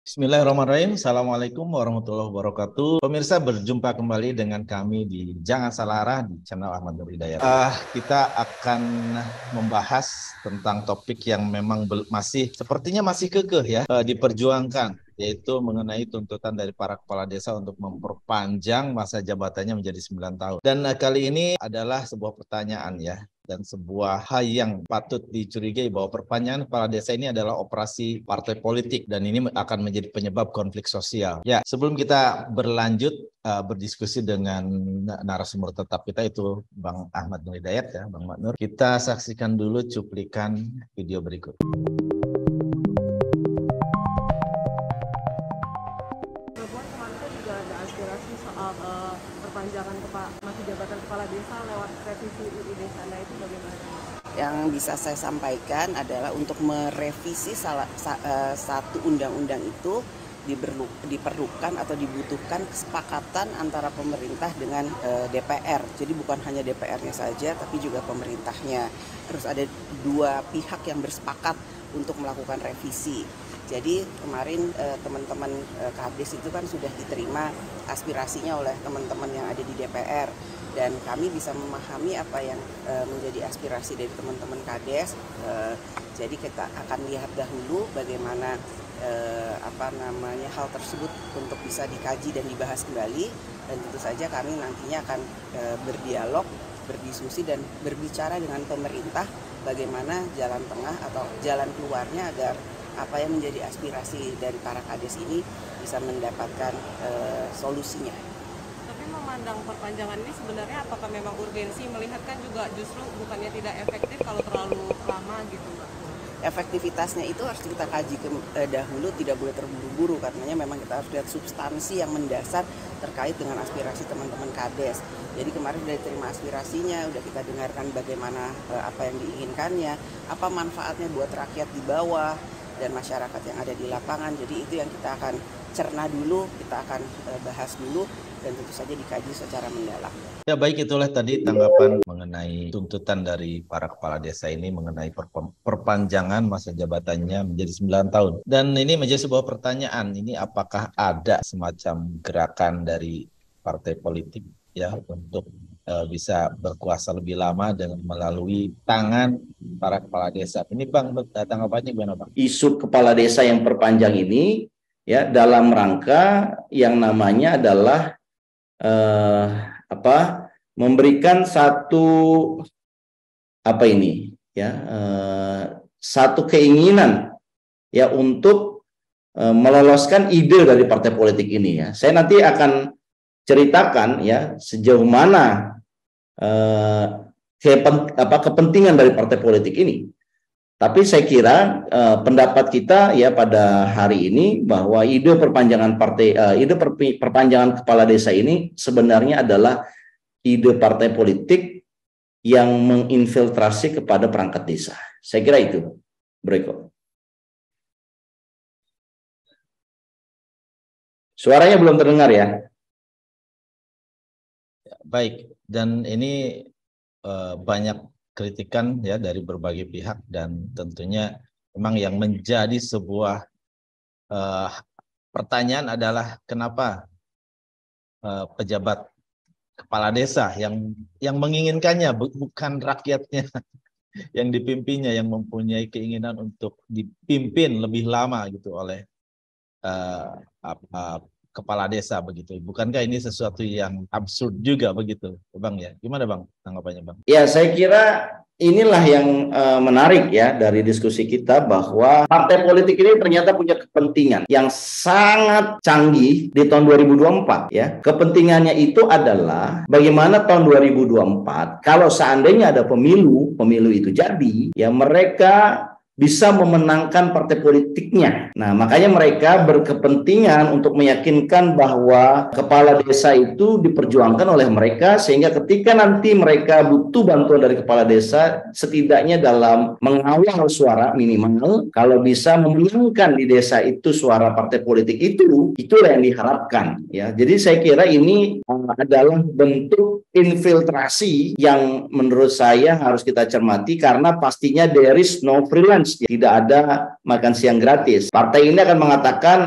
Bismillahirrahmanirrahim. Assalamualaikum warahmatullahi wabarakatuh. Pemirsa, berjumpa kembali dengan kami di Jangan Salah Arah di channel Ahmad Nur Hidayat. Kita akan membahas tentang topik yang memang sepertinya masih kekeh ya diperjuangkan, yaitu mengenai tuntutan dari para kepala desa untuk memperpanjang masa jabatannya menjadi 9 tahun. Dan kali ini adalah sebuah pertanyaan ya, dan sebuah hal yang patut dicurigai bahwa perpanjangan kepala desa ini adalah operasi partai politik dan ini akan menjadi penyebab konflik sosial. Ya, sebelum kita berlanjut berdiskusi dengan narasumber tetap kita itu Bang Ahmad Nur Hidayat ya, Bang Nur. Kita saksikan dulu cuplikan video berikut. Perpanjangan masa jabatan kepala desa lewat revisi UU Desa, itu bagaimana? Yang bisa saya sampaikan adalah untuk merevisi satu undang-undang itu diperlukan atau dibutuhkan kesepakatan antara pemerintah dengan DPR. Jadi bukan hanya DPR-nya saja, tapi juga pemerintahnya. Harus ada dua pihak yang bersepakat untuk melakukan revisi. Jadi kemarin teman-teman Kades itu kan sudah diterima aspirasinya oleh teman-teman yang ada di DPR, dan kami bisa memahami apa yang menjadi aspirasi dari teman-teman Kades. Jadi kita akan lihat dahulu bagaimana hal tersebut untuk bisa dikaji dan dibahas kembali, dan tentu saja kami nantinya akan berdialog, berdiskusi dan berbicara dengan pemerintah bagaimana jalan tengah atau jalan keluarnya agar apa yang menjadi aspirasi dari para Kades ini bisa mendapatkan solusinya. Tapi memandang perpanjangan ini sebenarnya apakah memang urgensi, melihat kan juga justru bukannya tidak efektif kalau terlalu lama gitu Mbak? Efektivitasnya itu harus kita kaji dahulu, tidak boleh terburu-buru, karena memang kita harus lihat substansi yang mendasar terkait dengan aspirasi teman-teman Kades. Jadi kemarin sudah diterima aspirasinya, udah kita dengarkan bagaimana apa yang diinginkannya, apa manfaatnya buat rakyat di bawah dan masyarakat yang ada di lapangan. Jadi itu yang kita akan cerna dulu, kita akan bahas dulu, dan tentu saja dikaji secara mendalam. Ya baik, itulah tadi tanggapan mengenai tuntutan dari para kepala desa ini mengenai perpanjangan masa jabatannya menjadi 9 tahun. Dan ini menjadi sebuah pertanyaan, ini apakah ada semacam gerakan dari partai politik ya untuk bisa berkuasa lebih lama dengan melalui tangan para kepala desa. Ini Bang, tanggapannya gimana Bang? Isu kepala desa yang perpanjang ini ya dalam rangka yang namanya adalah memberikan satu satu keinginan ya untuk meloloskan ide dari partai politik ini ya. Saya nanti akan ceritakan ya sejauh mana kepentingan dari partai politik ini. Tapi saya kira pendapat kita ya pada hari ini bahwa ide perpanjangan kepala desa ini sebenarnya adalah ide partai politik yang menginfiltrasi kepada perangkat desa. Saya kira itu, Bro. Suaranya belum terdengar ya? Baik, dan ini banyak kritikan ya dari berbagai pihak, dan tentunya memang yang menjadi sebuah pertanyaan adalah kenapa pejabat kepala desa yang menginginkannya, bukan rakyatnya yang dipimpinnya, yang mempunyai keinginan untuk dipimpin lebih lama gitu oleh kepala desa begitu. Bukankah ini sesuatu yang absurd juga begitu, Bang ya? Gimana Bang tanggapannya Bang? Ya, saya kira inilah yang menarik ya dari diskusi kita, bahwa partai politik ini ternyata punya kepentingan yang sangat canggih di tahun 2024 ya. Kepentingannya itu adalah bagaimana tahun 2024 kalau seandainya ada pemilu itu jadi ya, mereka bisa memenangkan partai politiknya. Nah, makanya mereka berkepentingan untuk meyakinkan bahwa kepala desa itu diperjuangkan oleh mereka, sehingga ketika nanti mereka butuh bantuan dari kepala desa, setidaknya dalam mengawal suara minimal, kalau bisa memenangkan di desa itu suara partai politik itulah yang diharapkan. Ya, jadi saya kira ini adalah bentuk infiltrasi yang menurut saya harus kita cermati, karena pastinya there is no freelance, tidak ada makan siang gratis. Partai ini akan mengatakan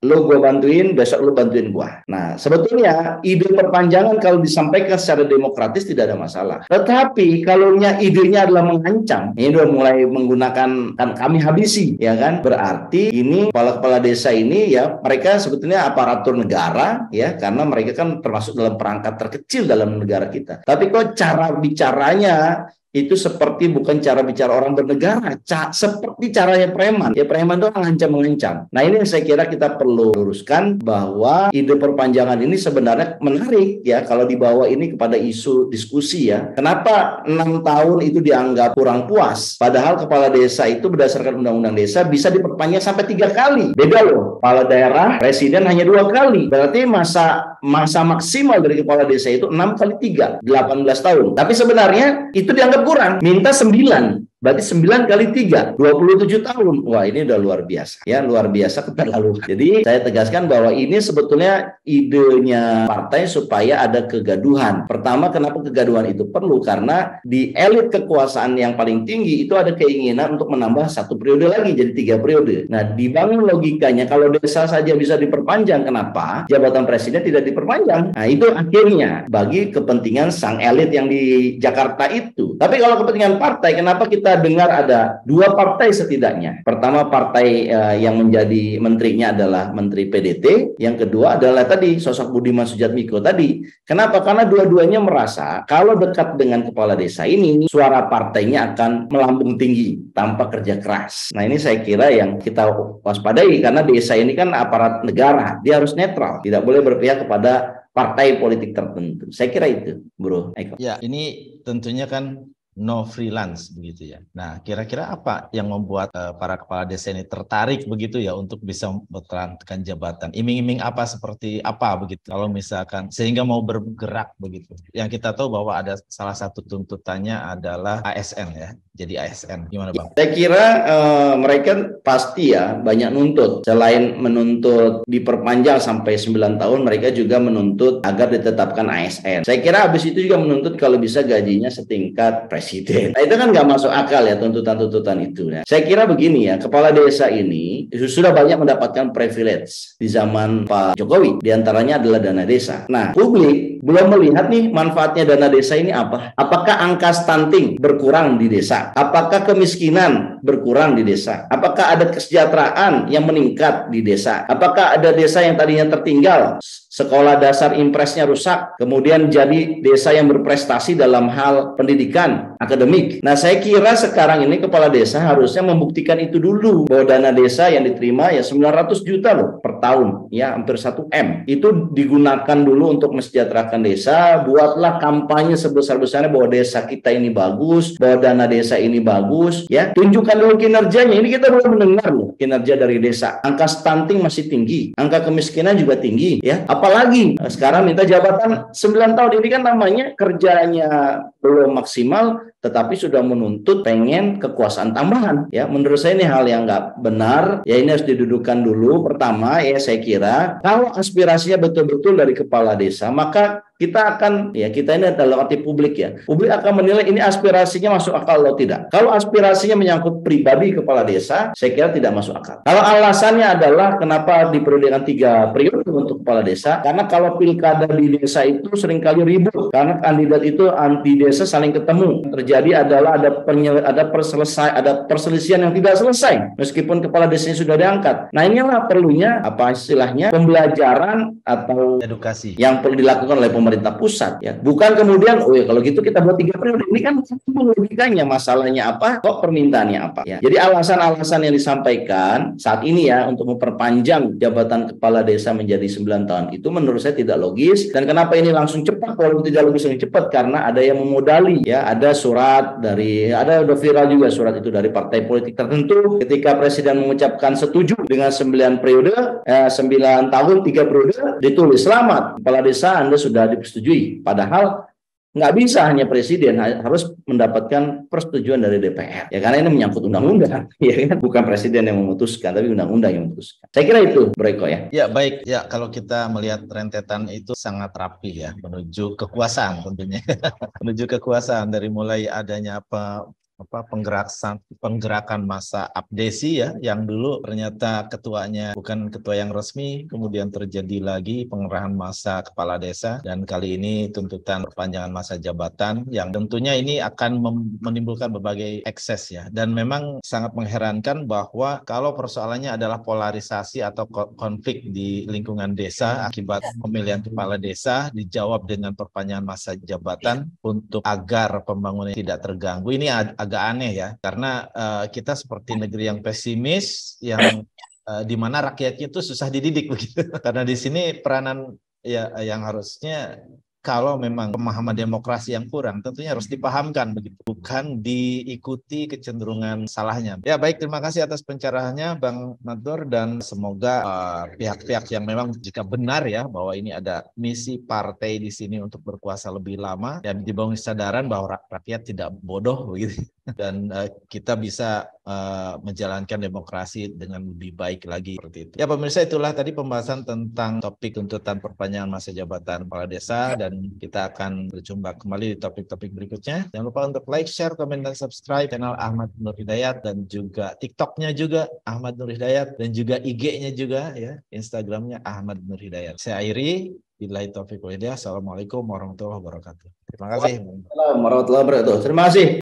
lo gue bantuin, besok lo bantuin gue. Nah, sebetulnya ide perpanjangan kalau disampaikan secara demokratis tidak ada masalah. Tetapi kalau idenya adalah mengancam, ini udah mulai menggunakan kan kami habisi, ya kan? Berarti ini kepala-kepala desa ini ya mereka sebetulnya aparatur negara, ya, karena mereka kan termasuk dalam perangkat terkecil dalam negara kita. Tapi kok cara bicaranya itu seperti bukan cara bicara orang bernegara, seperti caranya preman. Ya preman itu mengancam. Nah ini yang saya kira kita perlu luruskan bahwa ide perpanjangan ini sebenarnya menarik ya kalau dibawa ini kepada isu diskusi ya. Kenapa 6 tahun itu dianggap kurang puas? Padahal kepala desa itu berdasarkan undang-undang desa bisa diperpanjang sampai 3 kali. Beda loh. Kepala daerah, presiden hanya 2 kali. Berarti masa maksimal dari kepala desa itu 6 kali 3, 18 tahun. Tapi sebenarnya itu dianggap kurang, minta 9. Berarti 9 kali 3, 27 tahun. Wah, ini udah luar biasa. Ya, luar biasa keterlaluan. Jadi, saya tegaskan bahwa ini sebetulnya idenya partai supaya ada kegaduhan. Pertama, kenapa kegaduhan itu perlu? Karena di elit kekuasaan yang paling tinggi itu ada keinginan untuk menambah 1 periode lagi, jadi 3 periode. Nah, dibangun logikanya, kalau desa saja bisa diperpanjang, kenapa jabatan presiden tidak diperpanjang? Nah, itu akhirnya bagi kepentingan sang elit yang di Jakarta itu. Tapi kalau kepentingan partai, kenapa kita dengar ada 2 partai setidaknya. Pertama partai yang menjadi menterinya adalah Menteri PDT, yang kedua adalah tadi sosok Budiman Sujatmiko tadi. Kenapa? Karena dua-duanya merasa kalau dekat dengan kepala desa ini suara partainya akan melambung tinggi tanpa kerja keras. Nah ini saya kira yang kita waspadai karena desa ini kan aparat negara, dia harus netral, tidak boleh berpihak kepada partai politik tertentu. Saya kira itu, Bro Eko. Ya, ini tentunya kan no freelance begitu ya. Nah, kira-kira apa yang membuat para kepala desa ini tertarik begitu ya untuk bisa mempertahankan jabatan? Iming-iming apa seperti apa begitu? Kalau misalkan sehingga mau bergerak begitu. Yang kita tahu bahwa ada salah satu tuntutannya adalah ASN ya. Jadi ASN gimana Bang? Saya kira mereka pasti ya banyak nuntut. Selain menuntut diperpanjang sampai 9 tahun, mereka juga menuntut agar ditetapkan ASN. Saya kira habis itu juga menuntut kalau bisa gajinya setingkat presiden. Nah, itu kan nggak masuk akal ya tuntutan-tuntutan itu. Nah, saya kira begini ya, kepala desa ini sudah banyak mendapatkan privilege di zaman Pak Jokowi. Di antaranya adalah dana desa. Nah, publik belum melihat nih manfaatnya dana desa ini apa. Apakah angka stunting berkurang di desa? Apakah kemiskinan berkurang di desa? Apakah ada kesejahteraan yang meningkat di desa? Apakah ada desa yang tadinya tertinggal, sekolah dasar impresnya rusak, kemudian jadi desa yang berprestasi dalam hal pendidikan, akademik. Nah, saya kira sekarang ini kepala desa harusnya membuktikan itu dulu, bahwa dana desa yang diterima ya 900 juta loh per tahun, ya hampir 1 M. Itu digunakan dulu untuk mesejahterakan desa, buatlah kampanye sebesar-besarnya bahwa desa kita ini bagus, bahwa dana desa ini bagus, ya. Tunjukkan dulu kinerjanya. Ini kita belum mendengar loh kinerja dari desa. Angka stunting masih tinggi, angka kemiskinan juga tinggi, ya. Apalagi sekarang minta jabatan 9 tahun, ini kan namanya kerjanya belum maksimal, tetapi sudah menuntut pengen kekuasaan tambahan. Ya, menurut saya ini hal yang nggak benar. Ya, ini harus didudukan dulu. Pertama, ya saya kira kalau aspirasinya betul-betul dari kepala desa, maka kita akan, ya kita ini adalah arti publik ya. Publik akan menilai ini aspirasinya masuk akal atau tidak. Kalau aspirasinya menyangkut pribadi kepala desa, saya kira tidak masuk akal. Kalau alasannya adalah kenapa diperlukan 3 periode untuk kepala desa, karena kalau pilkada di desa itu seringkali ribut, karena kandidat itu anti desa saling ketemu. Terjadi adalah ada perselisihan yang tidak selesai, meskipun kepala desanya sudah diangkat. Nah inilah perlunya, apa istilahnya, pembelajaran atau edukasi yang perlu dilakukan oleh pemerintah pusat ya. Bukan kemudian oh ya kalau gitu kita buat 3 periode. Ini kan logikanya, masalahnya apa, kok permintaannya apa ya. Jadi alasan-alasan yang disampaikan saat ini ya untuk memperpanjang jabatan kepala desa menjadi 9 tahun itu menurut saya tidak logis. Dan kenapa ini langsung cepat? Walaupun tidak logis yang cepat, karena ada yang memodali ya. Ada surat dari, udah viral juga surat itu dari partai politik tertentu ketika presiden mengucapkan setuju dengan 9 periode, 9 tahun 3 periode, ditulis selamat kepala desa Anda sudah disetujui. Padahal nggak bisa hanya presiden, harus mendapatkan persetujuan dari DPR. Ya karena ini menyangkut undang-undang, ya kan? Bukan presiden yang memutuskan, tapi undang-undang yang memutuskan. Saya kira itu, Bro Eko ya. Ya baik, ya kalau kita melihat rentetan itu sangat rapi ya menuju kekuasaan tentunya, menuju kekuasaan dari mulai adanya apa penggerakan masa Abdesi ya, yang dulu ternyata ketuanya bukan ketua yang resmi, kemudian terjadi lagi pengerahan masa kepala desa, dan kali ini tuntutan perpanjangan masa jabatan yang tentunya ini akan menimbulkan berbagai ekses ya. Dan memang sangat mengherankan bahwa kalau persoalannya adalah polarisasi atau konflik di lingkungan desa akibat pemilihan kepala desa, dijawab dengan perpanjangan masa jabatan untuk agar pembangunan tidak terganggu. Ini agak aneh ya, karena kita seperti negeri yang pesimis, yang di mana rakyatnya itu susah dididik begitu. Karena di sini peranan ya yang harusnya, kalau memang pemahaman demokrasi yang kurang, tentunya harus dipahamkan begitu, bukan diikuti kecenderungan salahnya. Ya baik, terima kasih atas pencerahannya Bang Nator, dan semoga pihak-pihak yang memang jika benar ya bahwa ini ada misi partai di sini untuk berkuasa lebih lama, dan dibangun kesadaran bahwa rakyat tidak bodoh begitu, dan kita bisa menjalankan demokrasi dengan lebih baik lagi seperti itu. Ya pemirsa, itulah tadi pembahasan tentang topik tuntutan perpanjangan masa jabatan kepala desa, dan kita akan berjumpa kembali di topik-topik berikutnya. Jangan lupa untuk like, share, komen, dan subscribe channel Ahmad Nur Hidayat, dan juga TikToknya juga Ahmad Nur Hidayat, dan juga IG-nya juga ya, Instagramnya Ahmad Nur Hidayat. Saya akhiri. Billahi taufiq wal hidayah. Assalamualaikum warahmatullahi wabarakatuh. Terima kasih. Waalaikumsalam warahmatullahi wabarakatuh. Terima kasih.